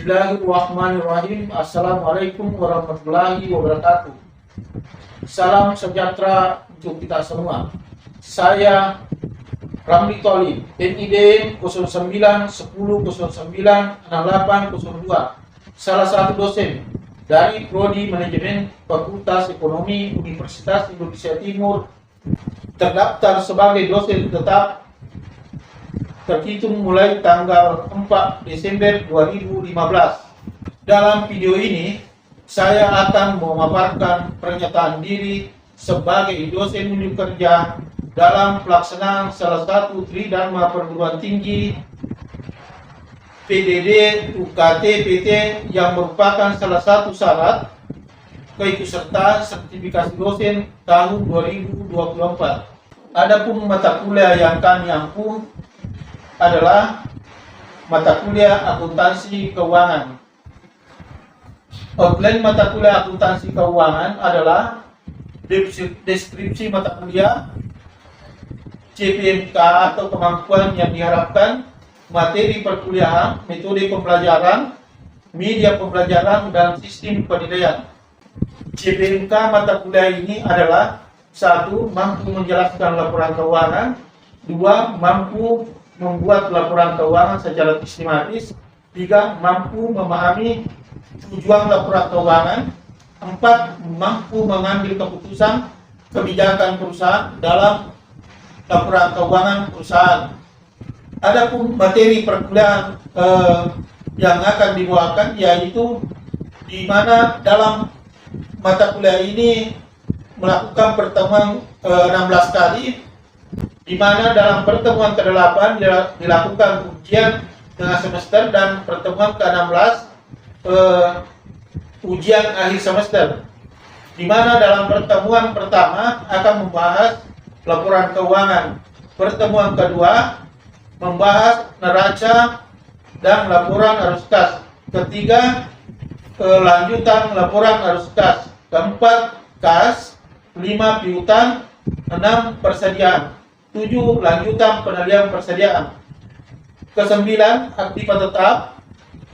Bismillahirrahmanirrahim. Assalamualaikum warahmatullahi wabarakatuh. Salam sejahtera untuk kita semua. Saya Ramli Tolib, NID 0910096802, salah satu dosen dari Prodi Manajemen Fakultas Ekonomi Universitas Indonesia Timur, terdaftar sebagai dosen tetap terhitung mulai tanggal 4 Desember 2015. Dalam video ini, saya akan memaparkan pernyataan diri sebagai dosen unit kerja dalam pelaksanaan salah satu Tridharma Perguruan Tinggi PDD UKT PT yang merupakan salah satu syarat keikutsertaan sertifikasi dosen tahun 2024. Adapun mata kuliah yang kami ampu adalah mata kuliah akuntansi keuangan. Outline mata kuliah akuntansi keuangan adalah deskripsi mata kuliah, CPMK atau kemampuan yang diharapkan, materi perkuliahan, metode pembelajaran, media pembelajaran, dan sistem penilaian. CPMK mata kuliah ini adalah 1. Mampu menjelaskan laporan keuangan. 2. Mampu membuat laporan keuangan secara sistematis. 3. Mampu memahami tujuan laporan keuangan. 4. Mampu mengambil keputusan kebijakan perusahaan dalam laporan keuangan perusahaan. Adapun materi perkuliahan yang akan dibawakan yaitu di mana dalam mata kuliah ini melakukan pertemuan 16 kali, di mana dalam pertemuan ke-8 dilakukan ujian tengah semester dan pertemuan ke-16 ujian akhir semester, di mana dalam pertemuan pertama akan membahas laporan keuangan, pertemuan kedua membahas neraca dan laporan arus kas, ketiga lanjutan laporan arus kas, keempat kas, 5 piutang, 6 persediaan, 7 lanjutan penilaian persediaan, ke-9 aktiva tetap,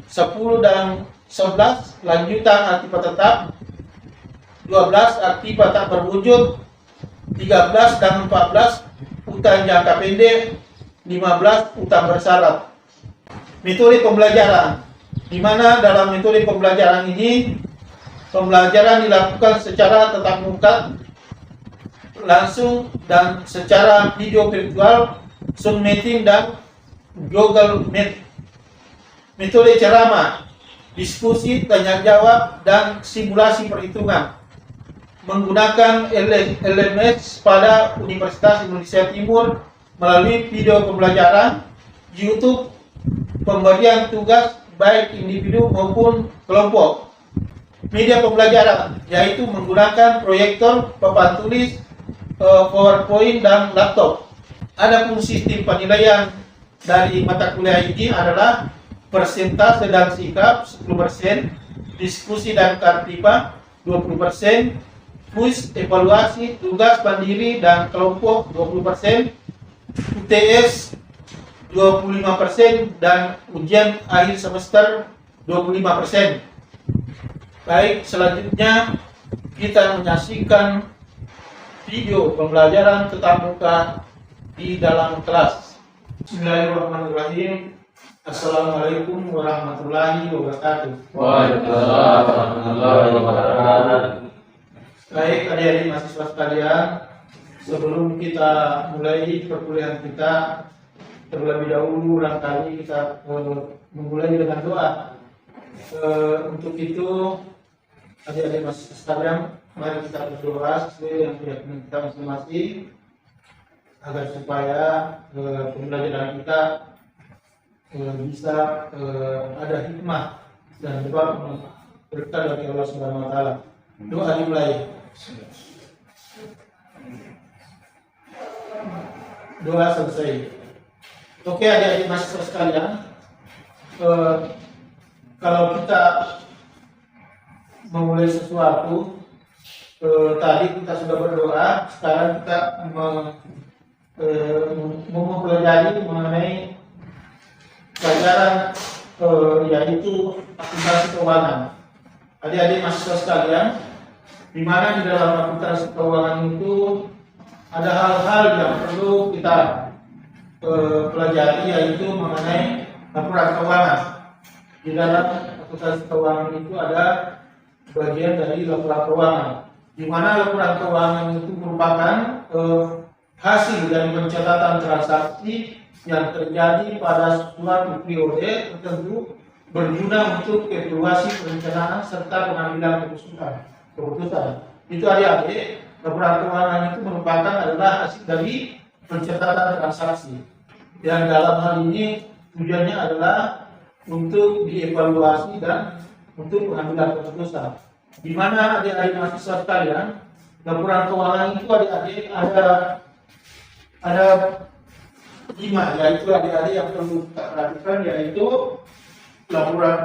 10 dan 11 lanjutan aktiva tetap, 12 aktiva tak berwujud, 13 dan 14 utang jangka pendek, 15 utang bersyarat. Metode pembelajaran, di mana dalam metode pembelajaran ini pembelajaran dilakukan secara tatap muka langsung dan secara video virtual, Zoom meeting dan Google Meet. Metode ceramah, diskusi, tanya jawab, dan simulasi perhitungan menggunakan LMS pada Universitas Indonesia Timur melalui video pembelajaran, YouTube, pemberian tugas baik individu maupun kelompok. Media pembelajaran yaitu menggunakan proyektor, papan tulis, PowerPoint, dan laptop. Adapun sistem penilaian dari mata kuliah ini adalah persentase dan sikap 10%, diskusi dan kartipa 20%, kuis, evaluasi, tugas mandiri dan kelompok 20%, UTS 25%, dan ujian akhir semester 25%. Baik, selanjutnya kita menyaksikan video pembelajaran tatap muka di dalam kelas. Bismillahirrahmanirrahim. Assalamualaikum warahmatullahi wabarakatuh. Waalaikumsalam warahmatullahi wabarakatuh. Baik, adik-adik mahasiswa sekalian, sebelum kita mulai perkuliahan kita, terlebih dahulu barangkali kita memulai dengan doa. Untuk itu, adik-adik mahasiswa sekalian, mari kita berdoa sesuai yang keyakinan kita masing-masing, agar supaya pembelajaran kita bisa ada hikmah dan juga berkah dari Allah Subhanahu wa taala. Doa dimulai. Doa selesai. Oke, adik-adik mahasiswa sekalian, kalau kita memulai sesuatu, tadi kita sudah berdoa, sekarang kita mempelajari mengenai pelajaran yaitu akuntansi keuangan. Adik-adik mahasiswa sekalian, di mana di dalam akuntansi keuangan itu ada hal-hal yang perlu kita pelajari, yaitu mengenai laporan keuangan. Di dalam akuntansi keuangan itu ada bagian dari laporan keuangan, di mana laporan keuangan itu merupakan hasil dari pencatatan transaksi yang terjadi pada suatu periode tertentu, berguna untuk evaluasi perencanaan serta pengambilan keputusan. Itu adik-adik, laporan keuangan itu merupakan adalah hasil dari pencatatan transaksi yang dalam hal ini tujuannya adalah untuk dievaluasi dan untuk pengambilan keputusan. Di mana adik-adik mahasiswa sekalian, laporan keuangan itu adik-adik ada 5, yaitu adik-adik yang perlu kita perhatikan, yaitu laporan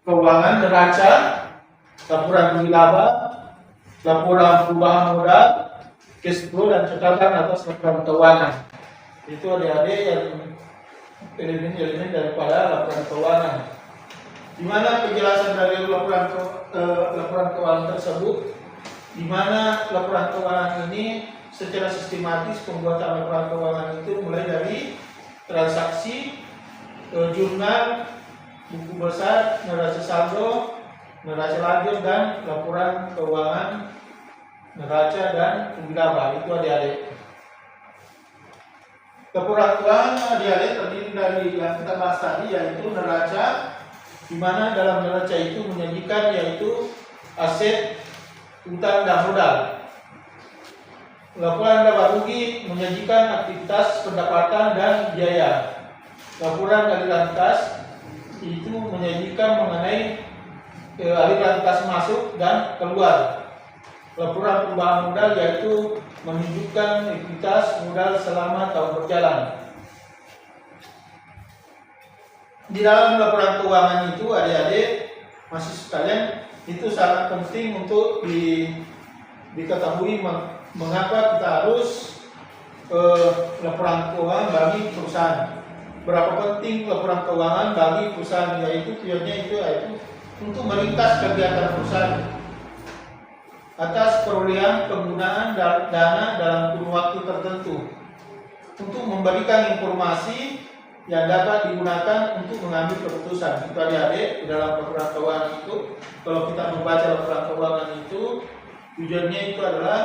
keuangan neraca, laporan laba, laporan perubahan modal, cash flow, dan catatan atas laporan keuangan. Itu adik-adik yang elemen-elemen daripada laporan keuangan. Di mana penjelasan dari laporan keuangan tersebut, di mana laporan keuangan ini secara sistematis pembuatan laporan keuangan itu mulai dari transaksi, jurnal, buku besar, neraca saldo, neraca lanjut, dan laporan keuangan neraca dan laba. Itu adik-adik. Laporan keuangan adik-adik terdiri dari yang kita bahas tadi, yaitu neraca, di mana dalam neraca itu menyajikan yaitu aset, utang, dan modal. Laporan laba rugi menyajikan aktivitas pendapatan dan biaya. Laporan aliran kas itu menyajikan mengenai aliran kas masuk dan keluar. Laporan perubahan modal yaitu menunjukkan likuiditas modal selama tahun berjalan. Di dalam laporan keuangan itu adik-adik masih sekalian, itu sangat penting untuk diketahui mengapa kita harus laporan keuangan bagi perusahaan. Berapa penting laporan keuangan bagi perusahaan, yaitu tujuannya itu untuk meringkas kegiatan perusahaan atas perolehan penggunaan dana dalam kurun waktu tertentu, untuk memberikan informasi yang dapat digunakan untuk mengambil keputusan. Itu adik-adik di dalam laporan keuangan itu. Kalau kita membaca laporan keuangan itu, tujuannya itu adalah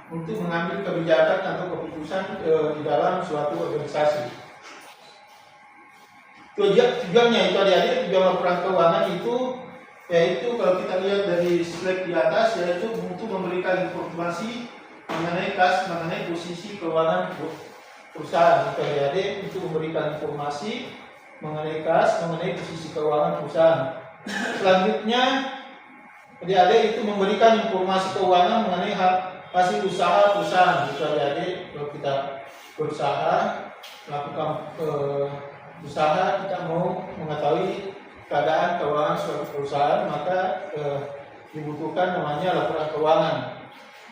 untuk mengambil kebijakan atau keputusan di dalam suatu organisasi. Tujuannya itu adik-adik, tujuan laporan keuangan itu yaitu kalau kita lihat dari slide di atas, yaitu untuk memberikan informasi mengenai mengenai posisi keuangan perusahaan. Itu adik-adik, untuk memberikan informasi mengenai mengenai posisi keuangan perusahaan. Selanjutnya adik-adik itu memberikan informasi keuangan mengenai hasil usaha perusahaan. Itu adik-adik, kalau kita berusaha melakukan usaha, kita mau mengetahui keadaan keuangan suatu perusahaan, maka dibutuhkan namanya laporan keuangan.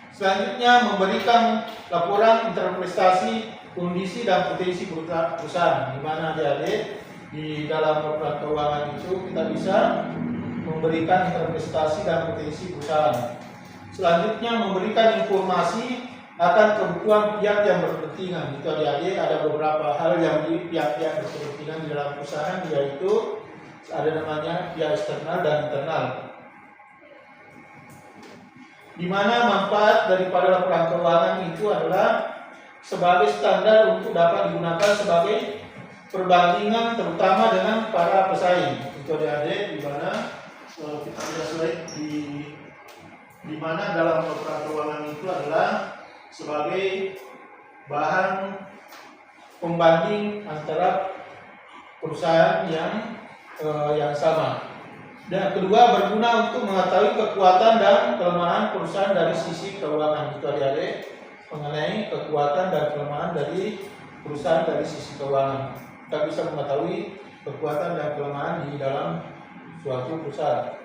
Selanjutnya memberikan laporan interpretasi kondisi dan potensi perusahaan, di mana adik-adik di dalam laporan keuangan itu kita bisa memberikan interpretasi dan potensi perusahaan. Selanjutnya memberikan informasi akan kebutuhan pihak yang berkepentingan. Itu adik-adik ada beberapa hal yang pihak-pihak berkepentingan di dalam perusahaan, yaitu ada namanya pihak eksternal dan internal. Di mana manfaat daripada laporan keuangan itu adalah sebagai standar untuk dapat digunakan sebagai perbandingan terutama dengan para pesaing. Itu adik-adik, di mana kita lihat slide di mana dalam laporan keuangan itu adalah sebagai bahan pembanding antara perusahaan yang sama. Dan kedua, berguna untuk mengetahui kekuatan dan kelemahan perusahaan dari sisi keuangan. Itu adik-adik, mengenai kekuatan dan kelemahan dari perusahaan dari sisi keuangan. Kita bisa mengetahui kekuatan dan kelemahan di dalam suatu perusahaan.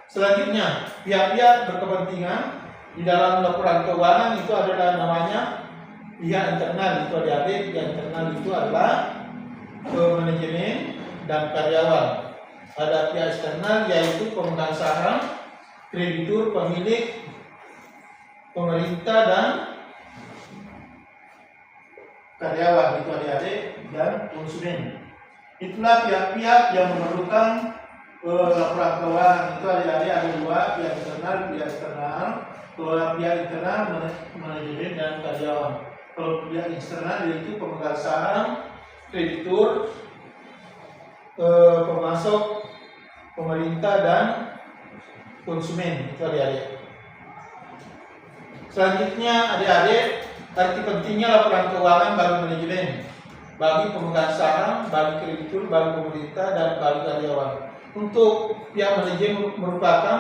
Selanjutnya, pihak-pihak berkepentingan di dalam laporan keuangan itu adalah namanya pihak internal. Itu adik-adik, pihak internal itu adalah manajemen dan karyawan. ada pihak eksternal yaitu pemegang saham, kreditur, pemilik, pemerintah dan karyawan itu adik-adik dan konsumen. Itulah pihak-pihak yang memerlukan laporan keuangan. Itu adik-adik ada dua, pihak internal, pihak eksternal. Kalau pihak internal manajemen dan karyawan. Kalau pihak eksternal yaitu pemegang saham, kreditur, pemasok, pemerintah dan konsumen. Itu adik-adik. Selanjutnya adik-adik, arti pentingnya laporan keuangan bagi manajemen, bagi pemegang saham, bagi kreditur, bagi pemerintah dan bagi karyawan. Untuk pihak manajemen merupakan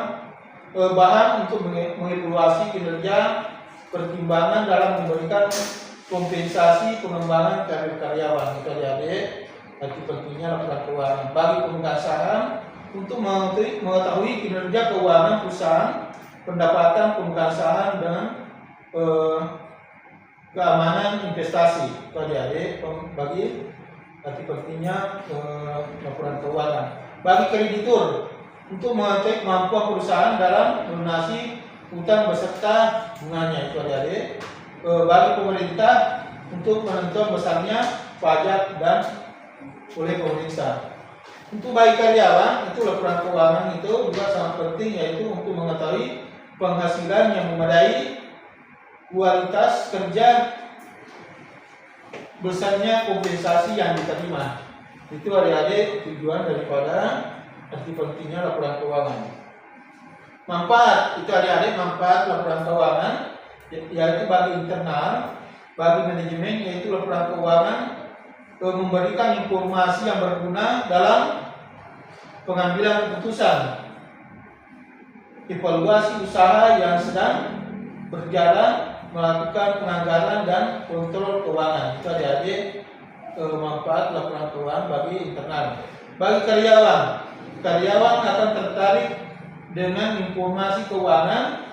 bahan untuk mengevaluasi kinerja, pertimbangan dalam memberikan kompensasi pengembangan karir karyawan. Itu adik-adik, arti pentingnya laporan keuangan bagi pemegang saham untuk mengetahui kinerja keuangan perusahaan, pendapatan pemegang saham dan keamanan investasi. Itu adik-adik bagi arti pentingnya laporan keuangan. Bagi kreditur untuk mengecek kemampuan perusahaan dalam melunasi utang beserta bunganya. Itu adik-adik. Bagi pemerintah untuk menentukan besarnya pajak dan oleh pemerintah. Untuk bagi karyawan itu laporan keuangan itu juga sangat penting, yaitu untuk mengetahui penghasilan yang memadai, kualitas kerja, besarnya kompensasi yang diterima. Itu adik-adik tujuan daripada arti pentingnya laporan keuangan. Manfaat itu adik-adik, manfaat laporan keuangan yaitu bagi internal, bagi manajemen yaitu laporan keuangan memberikan informasi yang berguna dalam pengambilan keputusan, evaluasi usaha yang sedang berjalan, melakukan penganggaran dan kontrol keuangan. Itu adik-adik manfaat laporan keuangan bagi internal. Bagi karyawan akan tertarik dengan informasi keuangan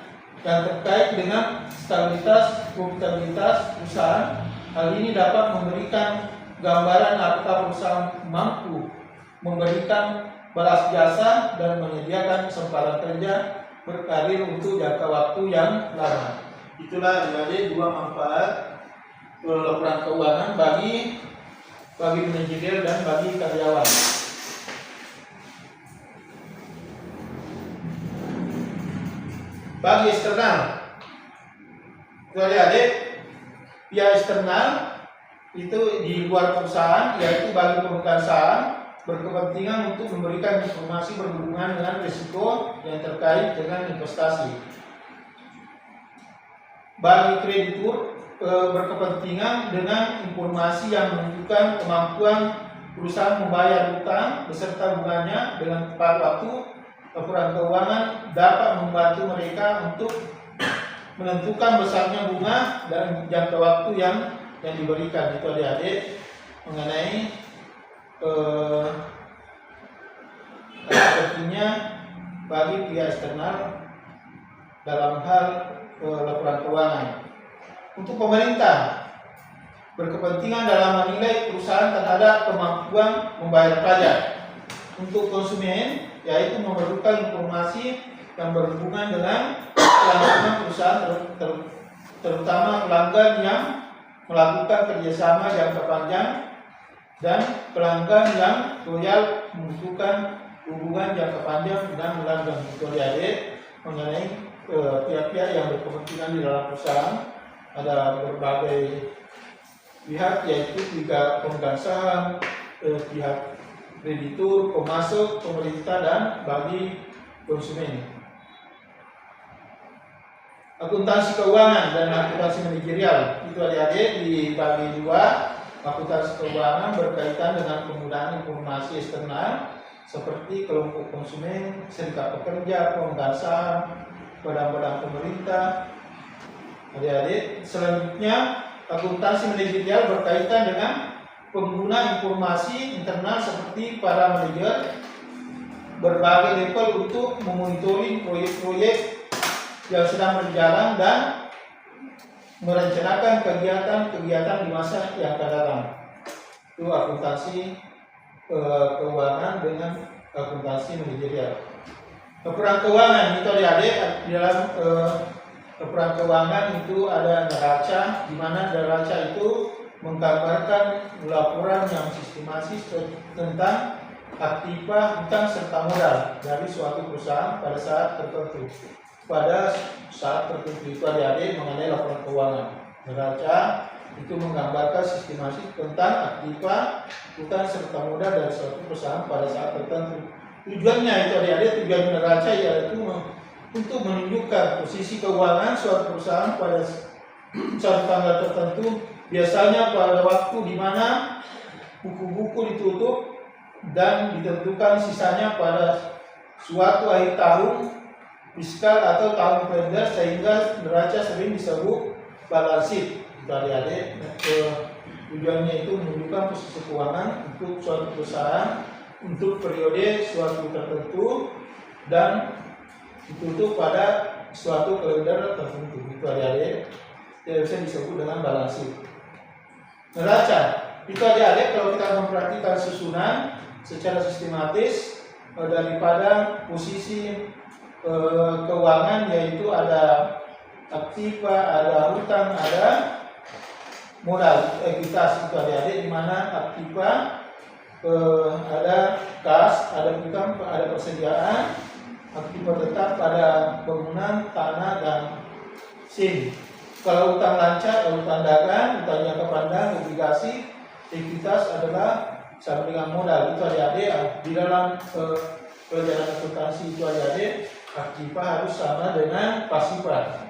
yang terkait dengan stabilitas, profitabilitas perusahaan. Hal ini dapat memberikan gambaran apakah perusahaan mampu memberikan balas jasa dan menyediakan kesempatan kerja berkarir untuk jangka waktu yang lama. Itulah adik-adik dua manfaat laporan keuangan bagi manajer dan bagi karyawan. Bagi eksternal, itu adik-adik, pihak eksternal itu di luar perusahaan, yaitu bagi pemegang saham berkepentingan untuk memberikan informasi berhubungan dengan risiko yang terkait dengan investasi. Bagi kreditur berkepentingan dengan informasi yang menunjukkan kemampuan perusahaan membayar utang beserta bunganya dengan tepat waktu. Laporan keuangan dapat membantu mereka untuk menentukan besarnya bunga dan jangka waktu yang diberikan. Itu adik-adik mengenai pentingnya bagi pihak eksternal dalam hal laporan keuangan. Untuk pemerintah berkepentingan dalam menilai perusahaan terhadap kemampuan membayar pajak. Untuk konsumen yaitu memerlukan informasi yang berhubungan dengan kelangsungan perusahaan, terutama pelanggan yang melakukan kerjasama jangka panjang dan pelanggan yang loyal membutuhkan hubungan jangka panjang dengan pelanggan. Itu adik mengenai pihak-pihak yang berkepentingan di dalam perusahaan. Ada berbagai pihak, yaitu pihak pemegang saham, pihak kreditur, pemasok, pemerintah dan bagi konsumen. Akuntansi keuangan dan akuntansi manajerial itu adik-adik dibagi dua. Akuntansi keuangan berkaitan dengan penggunaan informasi eksternal seperti kelompok konsumen, serikat pekerja, pemegang saham, badan-badan pemerintah. Adik-adik, selanjutnya akuntansi manajerial berkaitan dengan pengguna informasi internal seperti para manajer berbagai level untuk memonitoring proyek-proyek yang sedang berjalan dan merencanakan kegiatan-kegiatan di masa yang akan datang. Itu akuntansi keuangan dengan akuntansi manajerial. Laporan keuangan itu adik-adik di dalam laporan keuangan itu ada neraca, di mana neraca itu menggambarkan laporan yang sistematis tentang aktiva, hutang serta modal dari suatu perusahaan pada saat tertentu. Pada saat tertentu itu adik-adik mengenai laporan keuangan. Neraca itu menggambarkan sistematis tentang aktiva, hutang serta modal dari suatu perusahaan pada saat tertentu. Tujuannya itu adik-adik, tujuan neraca yaitu untuk menunjukkan posisi keuangan suatu perusahaan pada suatu tanggal tertentu, biasanya pada waktu di mana buku-buku ditutup dan ditentukan sisanya pada suatu akhir tahun fiskal atau tahun kalender, sehingga neraca sering disebut balance sheet. Adik-adik, tujuannya itu menunjukkan posisi keuangan untuk suatu perusahaan untuk periode suatu tertentu dan ditutup pada suatu kalender tertentu. Itu adik-adik yang bisa disebut dengan balance sheet. Neraca itu adik-adik kalau kita memperhatikan susunan secara sistematis daripada posisi keuangan, yaitu ada aktiva, ada hutang, ada modal, ekuitas. Itu adik-adik, di mana aktiva ada kas, ada hutang, ada persediaan, aktiva tetap, ada bangunan, tanah, dan SIM. Kalau hutang lancar, hutang dagang, hutang jangka pandang, obligasi, ekuitas adalah sama dengan modal. Itu adik-adik di dalam pelajaran akuntansi itu adik-adik, aktiva harus sama dengan pasifa.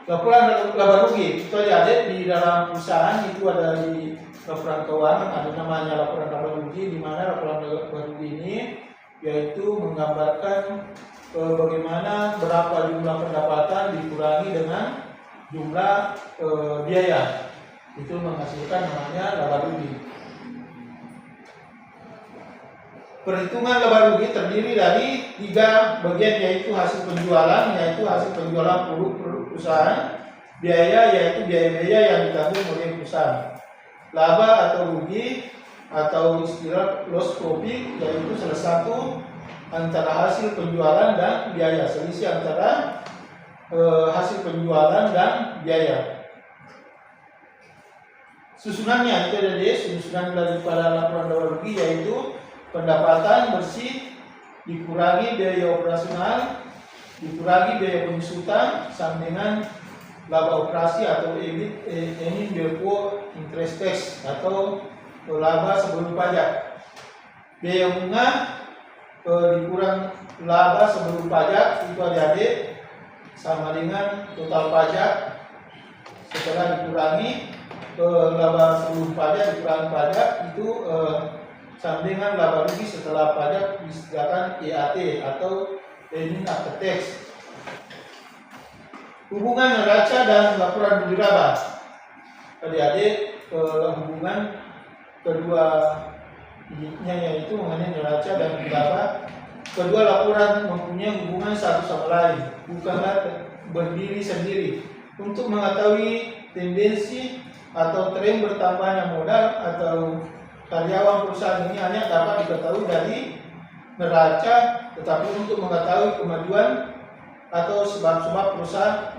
Laporan laba rugi itu adik-adik di dalam perusahaan itu ada di laporan keuangan, ada namanya laporan laba rugi, di mana laporan laba rugi ini yaitu menggambarkan bagaimana berapa jumlah pendapatan dikurangi dengan jumlah biaya, itu menghasilkan namanya laba rugi. Perhitungan laba rugi terdiri dari 3 bagian, yaitu hasil penjualan, yaitu hasil penjualan produk perusahaan, biaya, yaitu biaya-biaya yang ditanggung oleh perusahaan, laba atau rugi atau istilah loss profit, yaitu salah satu antara hasil penjualan dan biaya, selisih antara hasil penjualan dan biaya. Susunannya itu ada di susunan daripada laporan laba rugi, yaitu pendapatan bersih dikurangi biaya operasional dikurangi biaya penyusutan sama dengan laba operasi atau EBIT before interest tax atau laba sebelum pajak. Biaya bunga dikurang laba sebelum pajak, itu adik-adik sama dengan total pajak setelah dikurangi laba sebelum pajak dikurangi pajak, itu sama dengan laba rugi setelah pajak disediakan EAT atau earning after tax. Hubungan neraca dan laporan budi laba. Adik-adik, hubungan keduanya yaitu mengenai neraca dan budi laba. Kedua laporan mempunyai hubungan satu sama lain, bukanlah berdiri sendiri. Untuk mengetahui tendensi atau tren bertambahnya modal atau karyawan perusahaan ini hanya dapat diketahui dari neraca, tetapi untuk mengetahui kemajuan atau sebab-sebab perusahaan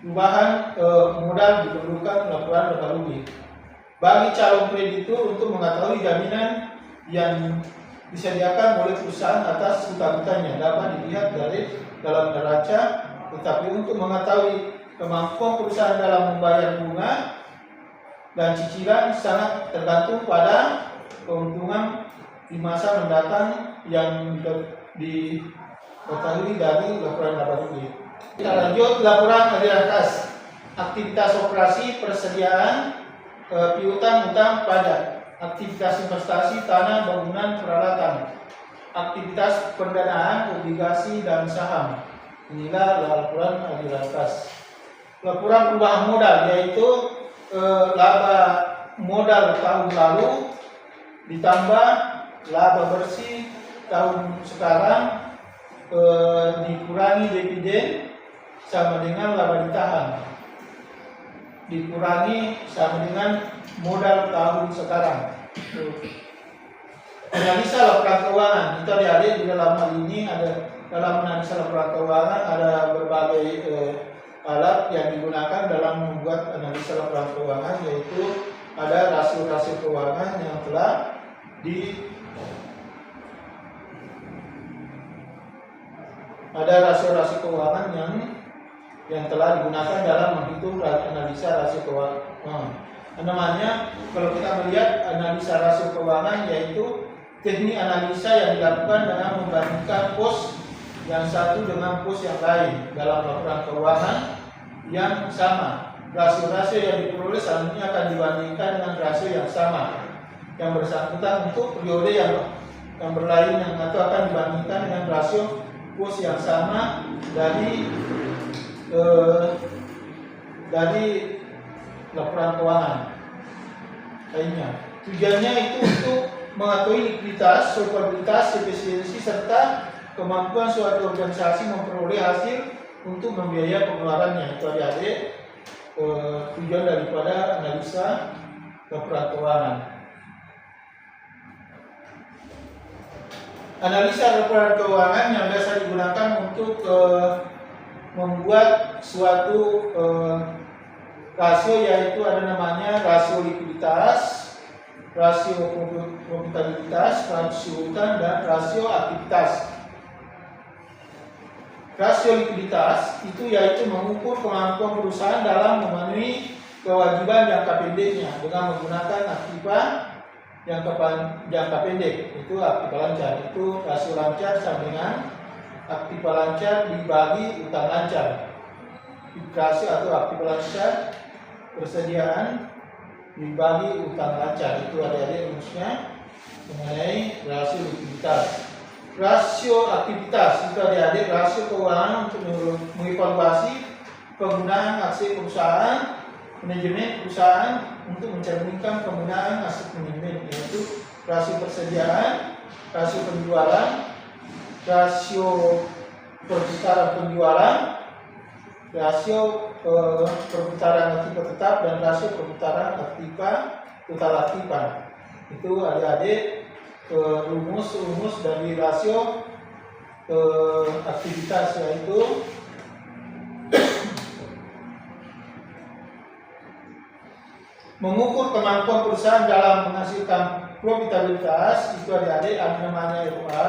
perubahan modal diperlukan laporan laba rugi. Bagi calon kreditur untuk mengetahui jaminan yang disediakan oleh perusahaan atas hutang-hutangnya dapat dilihat dari dalam neraca, tetapi untuk mengetahui kemampuan perusahaan dalam membayar bunga dan cicilan sangat tergantung pada keuntungan di masa mendatang yang diketahui dari laporan laba rugi. Kita lanjut laporan aliran kas. Aktivitas operasi persediaan piutang hutang pajak, aktivitas investasi tanah bangunan peralatan, aktivitas pendanaan obligasi dan saham. Inilah laporan aliran kas. Laporan perubahan modal yaitu laba modal tahun lalu ditambah laba bersih tahun sekarang dikurangi dividen sama dengan laba ditahan dikurangi sama dengan modal tahun sekarang. Analisa laporan keuangan itu adik-adik di dalam hal ini ada dalam analisa laporan keuangan ada berbagai alat yang digunakan dalam membuat analisa laporan keuangan, yaitu ada rasio-rasio keuangan yang telah rasio-rasio keuangan yang telah digunakan dalam menghitung analisa rasio keuangan. Namanya kalau kita melihat analisa rasio keuangan yaitu teknik analisa yang dilakukan dengan membandingkan pos yang satu dengan pos yang lain dalam laporan keuangan yang sama. Rasio-rasio yang diperoleh selanjutnya akan dibandingkan dengan rasio yang sama yang bersangkutan untuk periode yang berlainan, atau akan dibandingkan dengan rasio pos yang sama dari laporan keuangan lainnya. Tujuannya itu untuk mengetahui likuiditas, solvabilitas, efisiensi serta kemampuan suatu organisasi memperoleh hasil untuk membiayai pengeluarannya. Itu adik-adik tujuan daripada analisa laporan keuangan. Analisa laporan keuangan yang biasa digunakan untuk membuat suatu rasio, yaitu ada namanya rasio likuiditas, rasio profitabilitas, rasio utang, dan rasio aktivitas. Rasio likuiditas itu yaitu mengukur kemampuan perusahaan dalam memenuhi kewajiban jangka pendeknya dengan menggunakan aktiva jangka pendek, itu aktiva lancar. Itu rasio lancar sama dengan aktiva lancar dibagi utang lancar. Rasio atau aktiva lancar persediaan dibagi utang lancar, itu adik-adik rumusnya mengenai rasio likuiditas. Rasio aktivitas itu adik-adik rasio keuangan untuk mengevaluasi penggunaan aset perusahaan, manajemen perusahaan untuk mencerminkan penggunaan aset manajemen, yaitu rasio persediaan, rasio penjualan, rasio perputaran penjualan, rasio perputaran aktiva tetap, dan rasio perputaran aktiva total aktiva. Itu adik-adik rumus dari rasio aktivitas, yaitu mengukur kemampuan perusahaan dalam menghasilkan profitabilitas. Itu adik-adik ada namanya ROA.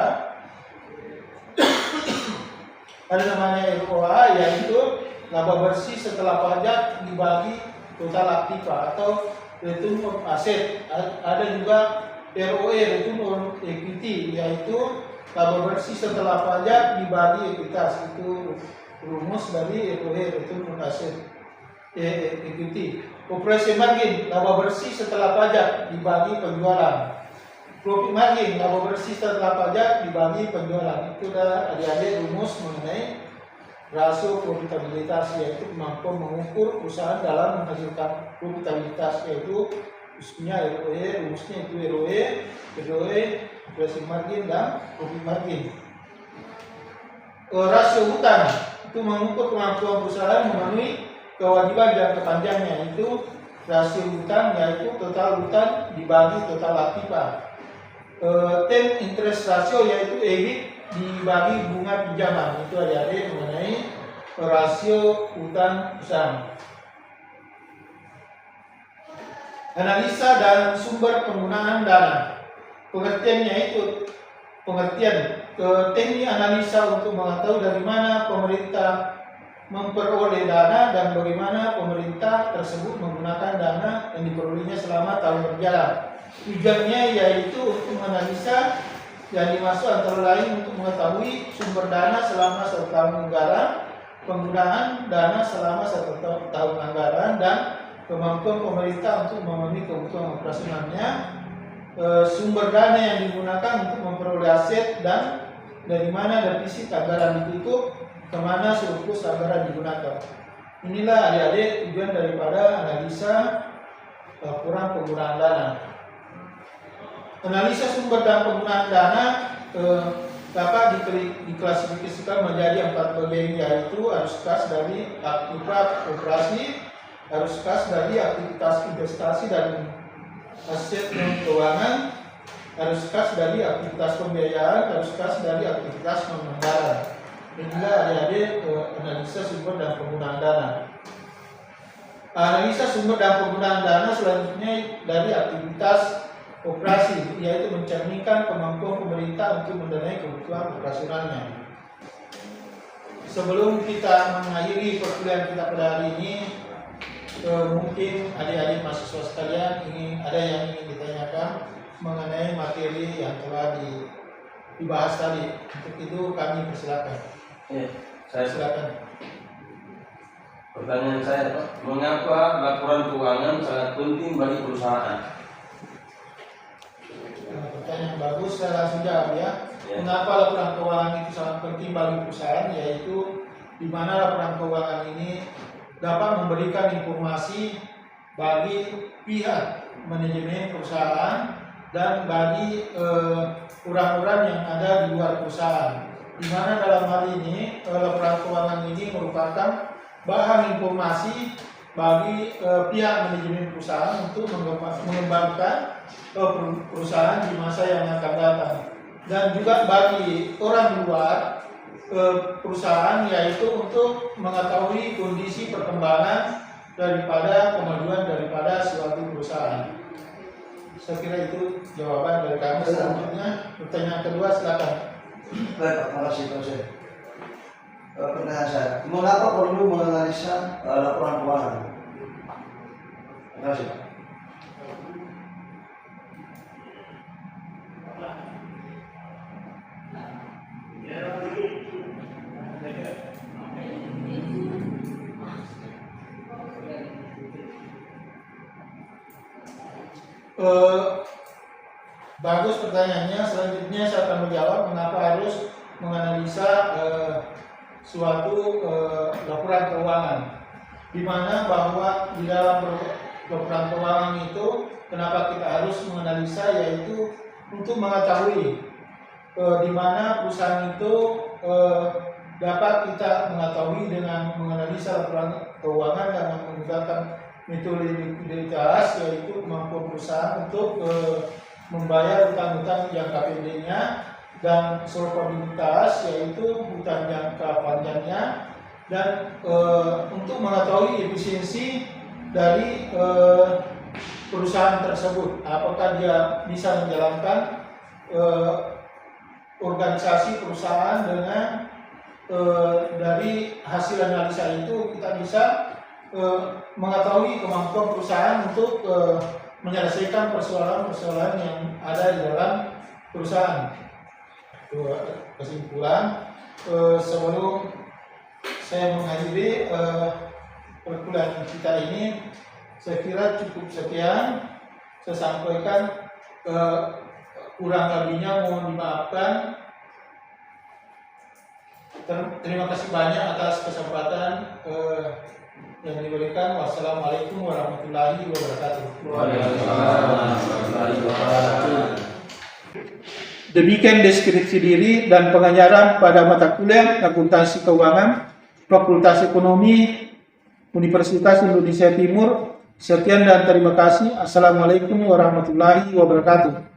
Ada namanya ROA, yaitu laba bersih setelah pajak dibagi total aktiva atau return on asset. Ada juga ROE, return on equity, yaitu laba bersih setelah pajak dibagi ekuitas. Itu rumus dari ROE, return on asset equity. Operation margin, laba bersih setelah pajak dibagi penjualan. Profit margin, laba bersih setelah pajak dibagi penjualan. Itu dah adik-adik rumus mengenai rasio profitabilitas, yaitu kemampuan mengukur perusahaan dalam menghasilkan profitabilitas, yaitu rumusnya ROE, rumusnya itu ROE, operation margin, dan profit margin. Rasio hutang itu mengukur kemampuan perusahaan memenuhi kewajiban jangka panjangnya, itu rasio hutang, yaitu total hutang dibagi total aktiva. Term interest ratio, yaitu EBIT dibagi bunga pinjaman. Itu adik-adik mengenai rasio hutang perusahaan. Analisa dan sumber penggunaan dana. Pengertiannya itu teknik analisa untuk mengetahui dari mana pemerintah memperoleh dana dan bagaimana pemerintah tersebut menggunakan dana yang diperolehnya selama tahun berjalan. Tujuannya yaitu untuk menganalisa yang dimaksud antara lain untuk mengetahui sumber dana selama 1 tahun anggaran, penggunaan dana selama 1 tahun anggaran, dan kemampuan pemerintah untuk memenuhi kebutuhan operasionalnya, sumber dana yang digunakan untuk memperoleh aset, dan dari mana defisit anggaran ditutup, kemana surplus anggaran digunakan. Inilah adik-adik tujuan daripada analisa laporan penggunaan dana. Analisa sumber dan penggunaan dana dapat diklasifikasikan menjadi 4 bagian, yaitu arus kas dari aktiva operasi, arus kas dari aktivitas investasi dan aset non keuangan, harus kas dari aktivitas pembiayaan, harus kas dari aktivitas penganggaran. Dan juga adik-adik analisa sumber dan penggunaan dana. Analisa sumber dan penggunaan dana selanjutnya dari aktivitas operasi, yaitu mencerminkan kemampuan pemerintah untuk mendanai kebutuhan operasionalnya. Sebelum kita mengakhiri perkuliahan kita pada hari ini, mungkin adik-adik mahasiswa sekalian ada yang ingin ditanyakan mengenai materi yang telah dibahas tadi. Untuk itu kami persilakan. Ya, saya Silakan. Pertanyaan saya, Pak, mengapa laporan keuangan sangat penting bagi perusahaan? Pertanyaan bagus, saya langsung jawab ya. Ya. Mengapa laporan keuangan itu sangat penting bagi perusahaan? Yaitu di mana laporan keuangan ini dapat memberikan informasi bagi pihak manajemen perusahaan dan bagi orang-orang yang ada di luar perusahaan. Di mana dalam hal ini laporan keuangan ini merupakan bahan informasi bagi pihak manajemen perusahaan untuk mengembangkan perusahaan di masa yang akan datang, dan juga bagi orang luar perusahaan, yaitu untuk mengetahui kondisi perkembangan daripada kemajuan daripada suatu perusahaan. Saya kira itu jawaban dari kami. Selanjutnya pertanyaan kedua, silakan. Baik, terima kasih Pak Ustaz. Pertanyaan saya, mengapa perlu menganalisa laporan keuangan? Terima kasih. Bagus pertanyaannya. Selanjutnya saya akan menjawab mengapa harus menganalisa suatu laporan keuangan. Di mana bahwa di dalam laporan keuangan itu kenapa kita harus menganalisa, yaitu untuk mengetahui di mana perusahaan itu dapat kita mengetahui dengan menganalisa laporan keuangan dan menggunakan metode likuiditas, yaitu kemampuan perusahaan untuk membayar utang-utang jangka pendeknya, dan solvabilitas, yaitu hutang jangka panjangnya, dan untuk mengetahui efisiensi dari perusahaan tersebut, apakah dia bisa menjalankan organisasi perusahaan dengan dari hasil analisa itu kita bisa mengetahui kemampuan perusahaan untuk menyelesaikan persoalan-persoalan yang ada di dalam perusahaan. Itu kesimpulan. Sebelum saya mengakhiri perkuliahan kita ini, saya kira cukup sekian. Saya sampaikan, kurang lebihnya mohon dimaafkan. Terima kasih banyak atas kesempatan yang diberikan. Wassalamualaikum warahmatullahi wabarakatuh. Demikian deskripsi diri dan pengajaran pada mata kuliah Akuntansi Keuangan Fakultas Ekonomi Universitas Indonesia Timur. Sekian dan terima kasih. Assalamualaikum warahmatullahi wabarakatuh.